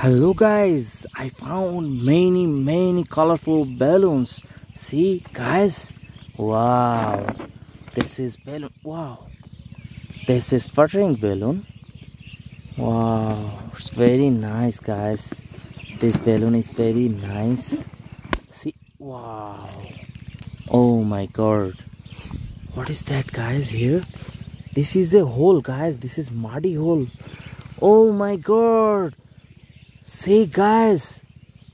Hello guys, I found many colorful balloons. See guys, wow, this is balloon. Wow, this is fluttering balloon. Wow, it's very nice guys. This balloon is very nice. See, wow, oh my god, what is that guys here? This is a hole guys, this is muddy hole. Oh my god, see guys,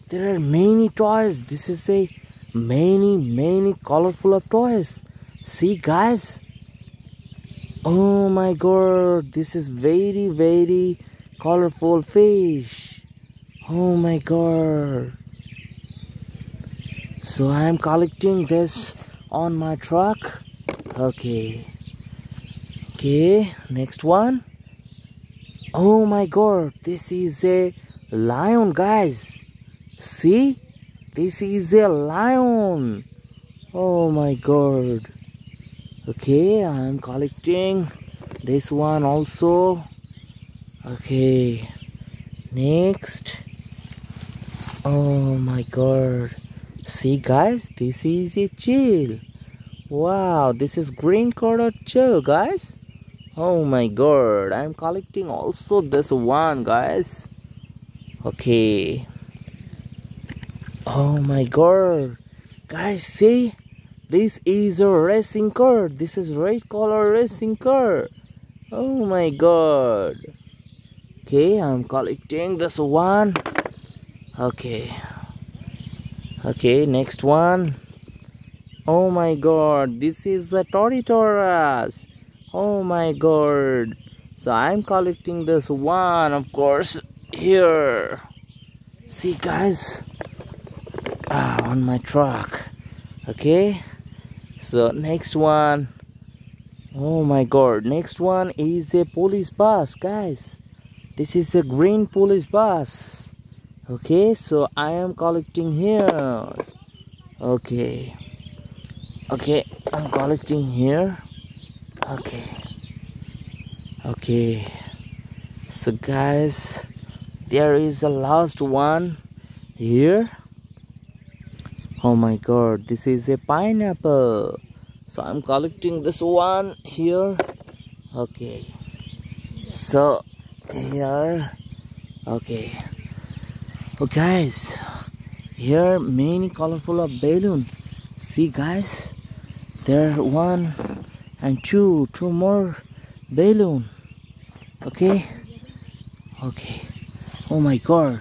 there are many toys. This is a many colorful of toys. See guys, oh my god, this is very colorful fish. Oh my god, so I am collecting this on my truck. Okay, next one. Oh my god, this is a lion guys. See, this is a lion. Oh my god. Okay, I'm collecting this one also. Okay, next. Oh my god, see guys, this is a chill. Wow, this is green color chill guys. Oh my god, I'm collecting also this one guys. Okay, oh my god guys, see, this is a racing car. This is red color racing car. Oh my god. Okay, I'm collecting this one. Okay, next one. Oh my god, this is the Toritoras. Oh my god, so I'm collecting this one, of course, here. See guys, on my truck. Okay, so next one. Oh my god, next one is a police bus guys. This is a green police bus. Okay, so I am collecting here. Okay, I'm collecting here. Okay, so guys, there is a last one here. Oh my god, this is a pineapple, so I'm collecting this one here. Okay, so here. Okay, oh guys, here many colorful of balloon. See guys, there are one and two more balloon. Okay, oh my god,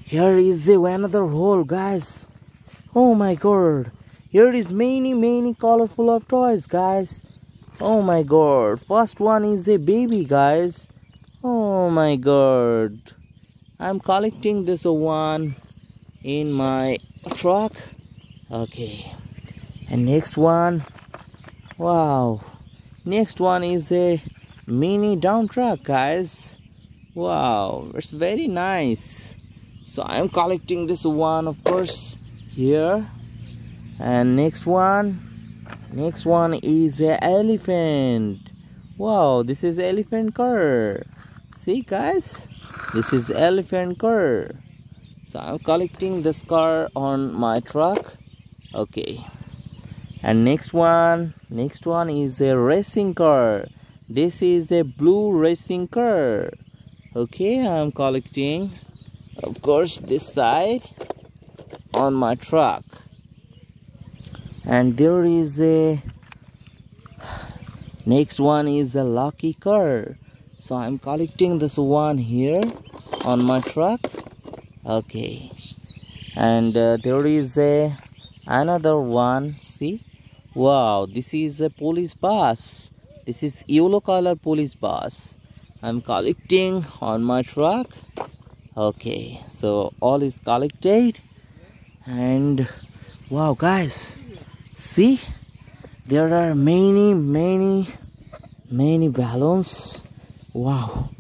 here is another hole guys. Oh my god, here is many colorful of toys guys. Oh my god, first one is a baby guys. Oh my god, I'm collecting this one in my truck. Okay, and next one. Wow, next one is a mini dump truck guys. Wow, it's very nice. So I'm collecting this one, of course, here. And next one is a elephant. Wow, this is elephant car. See guys, this is elephant car. So I'm collecting this car on my truck. Okay, and next one is a racing car. This is a blue racing car. Okay, I'm collecting, of course, this side on my truck. And there is a next one is a lucky car. So I'm collecting this one here on my truck. Okay, and there is another one. See, wow, this is a police bus. This is yellow color police bus. I'm collecting on my truck. Okay, so all is collected. And wow guys, see, there are many balloons. Wow,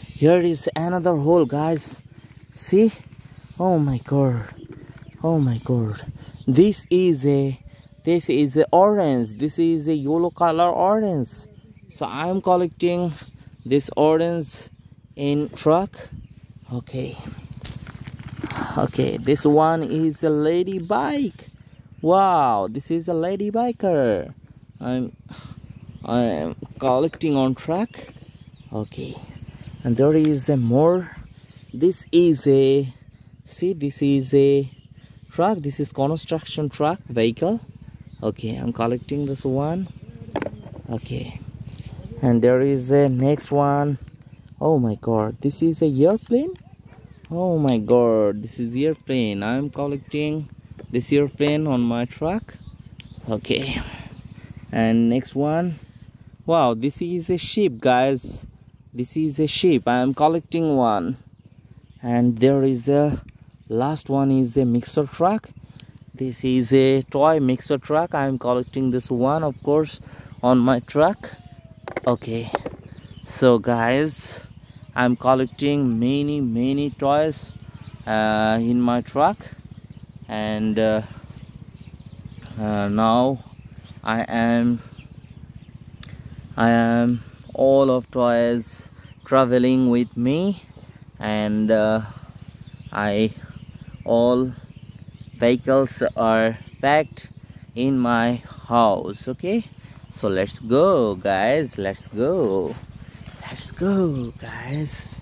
here is another hole guys. See, oh my god, this is a orange. This is a yellow color orange. So I am collecting this orange in truck. Okay. Okay, this one is a lady bike. Wow, this is a lady biker. I am collecting on truck. Okay, and there is a more. This is a, see, this is a truck. This is construction truck vehicle. Okay, I'm collecting this one. Okay, and there is a next one. Oh my god, this is a airplane. Oh my god, this is airplane. I'm collecting this airplane on my truck. Okay, and next one. Wow, this is a ship, guys. This is a ship. I am collecting one. And there is a last one is a mixer truck. This is a toy mixer truck. I am collecting this one, of course, on my truck. Okay, so guys, I'm collecting many toys in my truck, and now I am all of toys traveling with me, and all vehicles are packed in my house. Okay, so let's go, guys. Let's go guys.